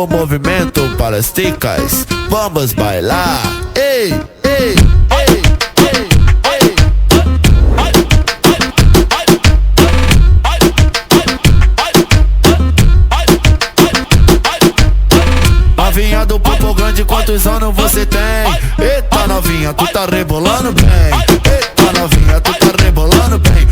o movimento para as ticas, vamos bailar. Ei, ei, ei, ei, ei. Novinha do popo grande, quantos anos você tem? Eita novinha, tu tá rebolando bem. Eita novinha, tu tá rebolando bem.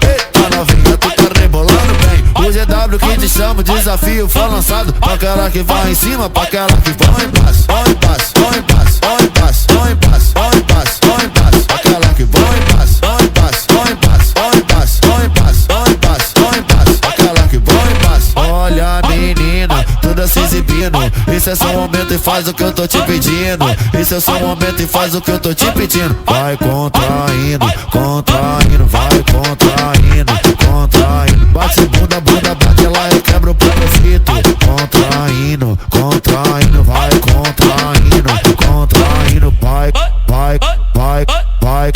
Eita novinha, tu tá rebolando bem. O GW que te chama, o desafio foi lançado pra aquela que vai em cima, pra aquela que vai em passo, vai em passo, vai em passo, vai em passo, vai em passo, vai em passo, vai em passo, aquela que vai em passo, vai em passo, vai em passo, vai em passo, vai em passo, vai em passo, vai em passo, aquela que vai em passo. Olha menina, toda se exibindo, esse é seu momento e faz o que eu tô te pedindo. Esse é seu momento e faz o que eu tô te pedindo. Vai contraindo, contraindo, vai contraindo, contraindo. Bate bunda, bunda, bate lá e quebra o propósito. Contraindo, contraindo, vai contraindo, contraindo, vai, vai, vai, vai.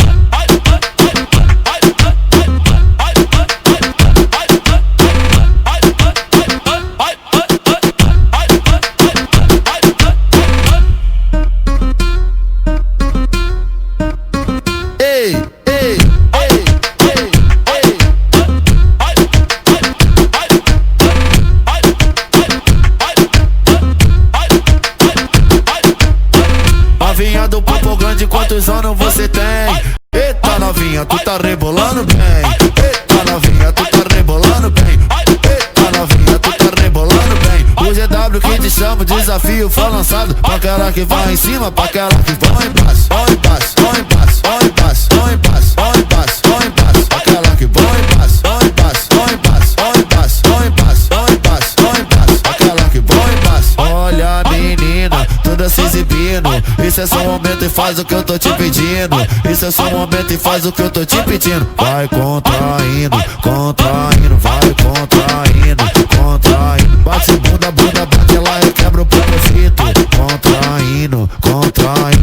Ei, ei, ei, ei, ei. Novinha do popo grande, quantos anos você tem? Eita novinha, tu tá rebolando bem. Eita novinha, tu tá rebolando bem. Eita novinha, tu tá rebolando bem. O GW que te chama, o desafio foi lançado pra aquela que vai em cima, pra aquela que vai em passo, vai em passo, vai em passo, vai em passo, vai em passo, vai em passo, vai em passo, aquela que vai em passo, vai em passo, vai em passo, vai em passo, vai em passo, vai em passo, vai em passo, aquela que vai em passo. Olha menina, toda se exibindo, esse é seu momento e faz o que eu tô te pedindo. Esse é seu momento e faz o que eu tô te pedindo. Vai contraindo, contraindo, vai contraindo, contraindo. Bate bunda, bunda, bate lá e quebra o propósito. Contraindo, contraindo.